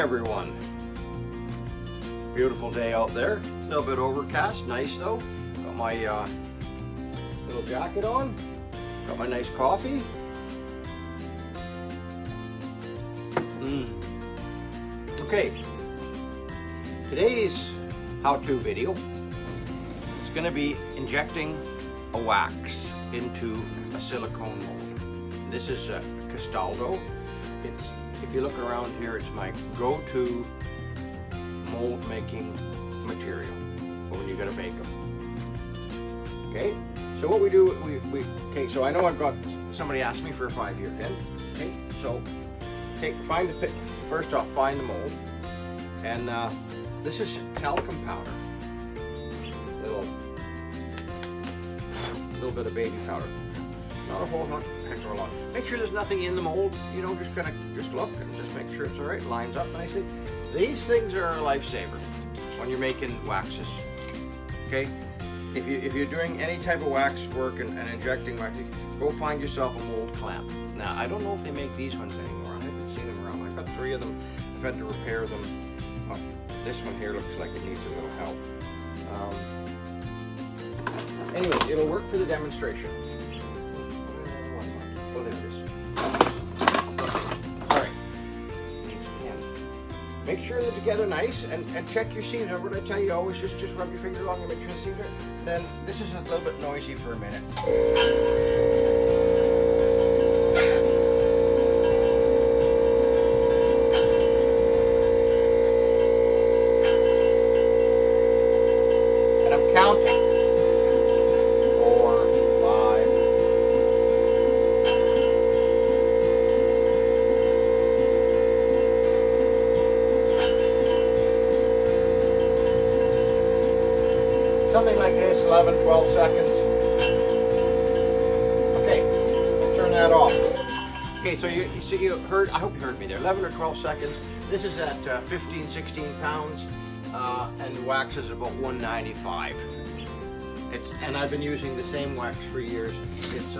everyone. Beautiful day out there. A little bit overcast, nice though. Got my little jacket on. Got my nice coffee. Okay, today's how-to video is going to be injecting a wax into a silicone mold. This is a Castaldo. If you look around here, it's my go-to mold making material when you gotta bake them. Okay, so what we do, okay, so I know I've got, somebody asked me for a 5-year pin. Okay, so find the pin. First off, find the mold, and this is talcum powder. Little bit of baby powder. Not a whole heck of a lot. Make sure there's nothing in the mold. You know, just look and just make sure it's all right. Lines up nicely. These things are a lifesaver when you're making waxes. Okay, if you're doing any type of wax work and injecting wax, go find yourself a mold clamp. Now I don't know if they make these ones anymore. I haven't seen them around. I've got 3 of them. I've had to repair them. Oh, this one here looks like it needs a little help. Anyway, it'll work for the demonstration. Oh, there it is. All right. Make sure they're together nice, and check your seams. Remember what I tell you? Always just rub your finger along and make sure the seams are. Then this is a little bit noisy for a minute. And I'm counting. 4, 5. Something like this, 11, 12 seconds. Okay, we'll turn that off. Okay, so you heard, I hope you heard me there, 11 or 12 seconds. This is at 15, 16 pounds, and the wax is about 195. And I've been using the same wax for years. It's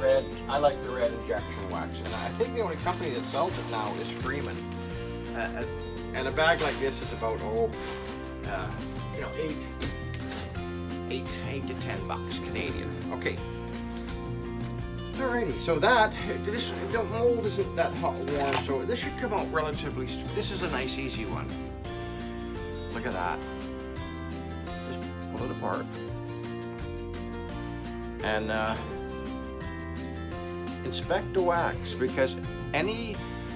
red. I like the red injection wax, and I think the only company that sells it now is Freeman. And a bag like this is about you know, 8 to 10 bucks Canadian. Okay. Alrighty, so the mold isn't that hot warm, so this should come out relatively. This is a nice easy one. Look at that. Just pull it apart, and inspect the wax, because any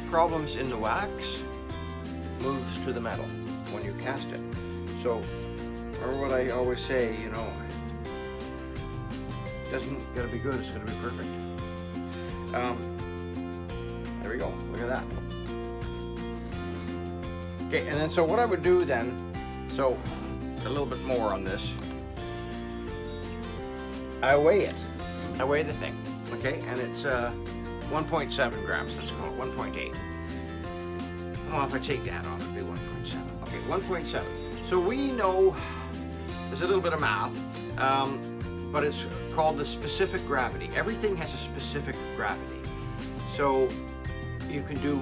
problems in the wax moves to the metal when you cast it. So remember what I always say, you know, it doesn't gotta be good, it's gotta be perfect. There we go, look at that. Okay, and then so what I would do then, so a little bit more on this, I weigh it. I weigh the thing, okay, and it's 1.7 grams, let's call it 1.8. Well, if I take that off, it'd be 1.7. Okay, 1.7. So we know, there's a little bit of math, but it's called the specific gravity. Everything has a specific gravity. So you can do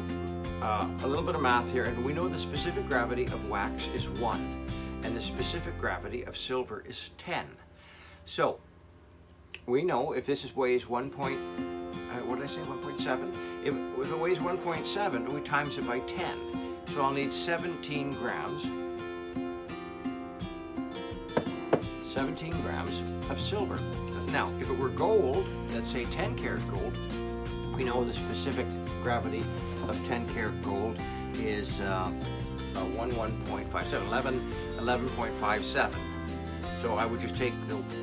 a little bit of math here, and we know the specific gravity of wax is 1, and the specific gravity of silver is 10. So we know if this weighs 1. What did I say, 1.7? If it weighs 1.7, we times it by 10. So I'll need 17 grams. 17 grams of silver. Now, if it were gold, let's say 10 karat gold, we know the specific gravity of 10 karat gold is 11.57. So I would just take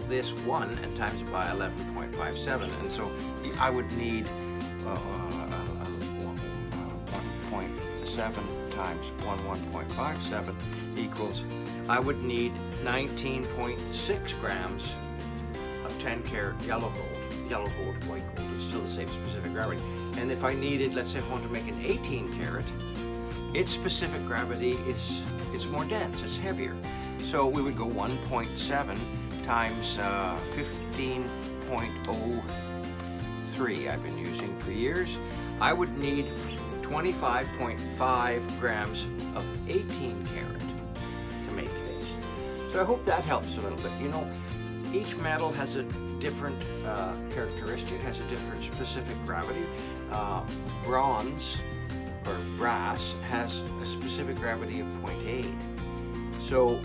this 1 and times it by 11.57, and so I would need 1.7 times 1.57 equals, I would need 19.6 grams of 10 karat yellow gold, white gold. It's still the same specific gravity. And if I needed, let's say I wanted to make an 18 karat, its specific gravity it's more dense, it's heavier. So we would go 1.7 times 15.03 I've been using for years. I would need 25.5 grams of 18 karat to make this. So I hope that helps a little bit. You know, each metal has a different characteristic, has a different specific gravity. Bronze or brass has a specific gravity of 0.8. So,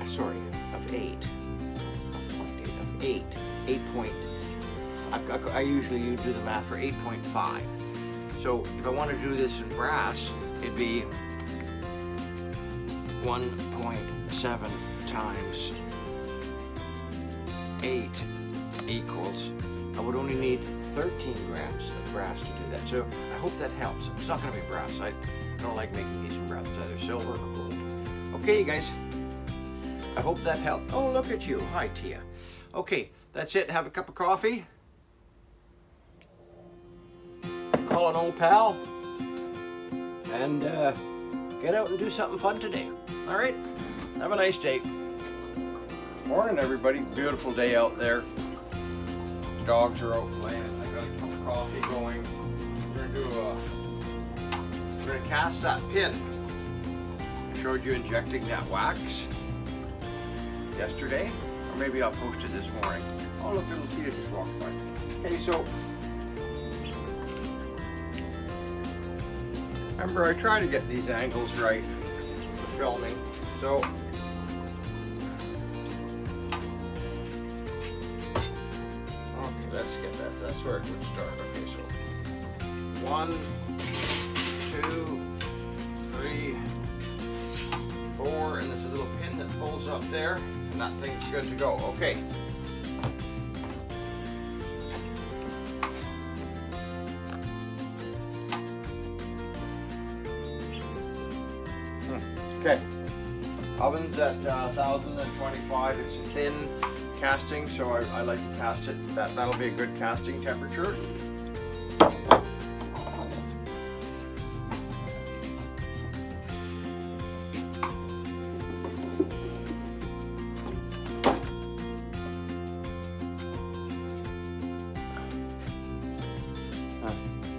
sorry, of 8. Of 8. 8 point. I usually do the math for 8.5. So if I want to do this in brass, it'd be 1.7 times 8 equals, I would only need 13 grams of brass to do that. So I hope that helps. It's not going to be brass. I don't like making these in brass, either silver or gold. Okay, you guys. I hope that helped. Oh, look at you. Hi, Tia. Okay, that's it. Have a cup of coffee. Call an old pal. And get out and do something fun today. All right? Have a nice day. Morning, everybody. Beautiful day out there. Dogs are out playing. I got a cup of coffee going. We're gonna cast that pin. I showed you injecting that wax yesterday, or maybe I'll post it this morning. Oh, look, little Tia just walked by. Okay, so remember, I try to get these angles right for filming. So okay, let's get that. That's where it would start. Okay, so 1, 2, 3, 4, and there's a little pin that pulls up there, and that thing's good to go. Okay. Okay. Oven's at 1025. It's a thin casting, so I like to cast it. That'll be a good casting temperature.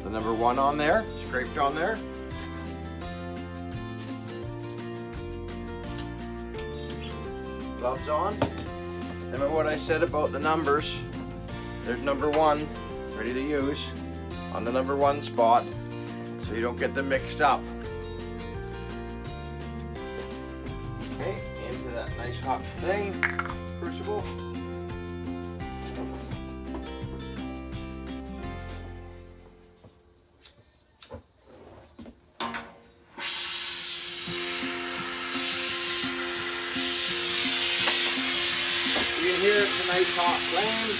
The number 1 on there, scraped on there. Gloves on. Remember what I said about the numbers. There's number 1 ready to use on the number 1 spot, so you don't get them mixed up. Okay, into that nice hot thing, crucible. You can hear it's a nice hot flame.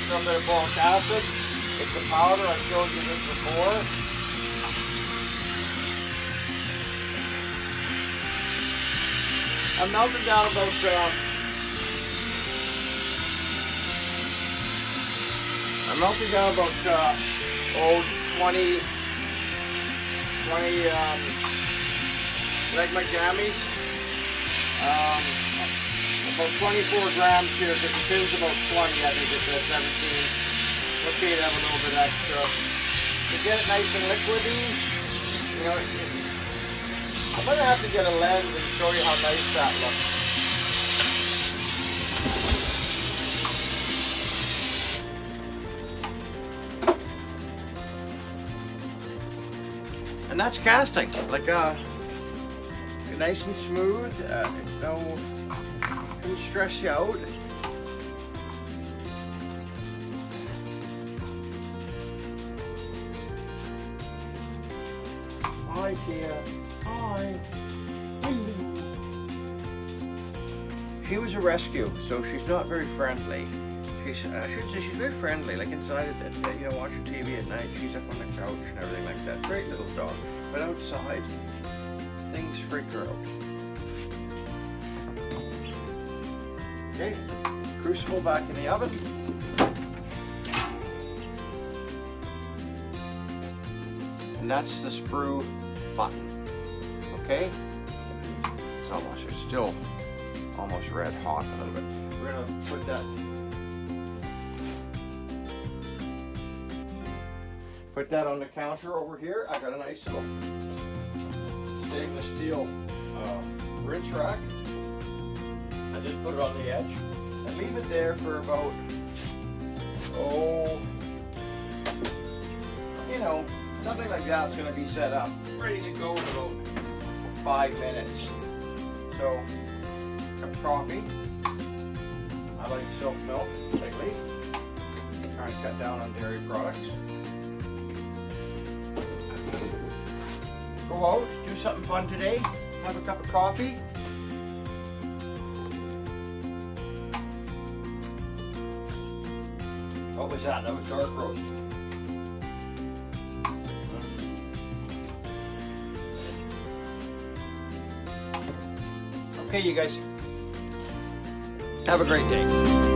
Some bit of boric acid. It's the powder. I showed you this before. I'm melting down about 20 like my jammies, about 24 grams here, because the pin's about 20, I think it's at 17. Okay to have a little bit extra. To get it nice and liquidy, you know, I'm going to have to get a lens and show you how nice that looks. And that's casting, like nice and smooth, no, shouldn't stress you out. Hi, Tia. Hi. Hello. She was a rescue, so she's not very friendly. She's, I should say she's very friendly, like inside of it, you know, watching TV at night, she's up on the couch and everything like that. Great little dog. But outside, things freak her out. Okay, crucible back in the oven. And that's the sprue button. Okay? It's still almost red hot a little bit. We're gonna Put that on the counter over here. I got a nice little stainless steel rinse rack. I just put it on the edge and leave it there for about, something like that's going to be set up, ready to go in about 5 minutes. So, cup of coffee. I like silk milk lately. Trying to cut down on dairy products. Go out, do something fun today. Have a cup of coffee. What was that? That was dark roast. Okay, you guys. Have a great day.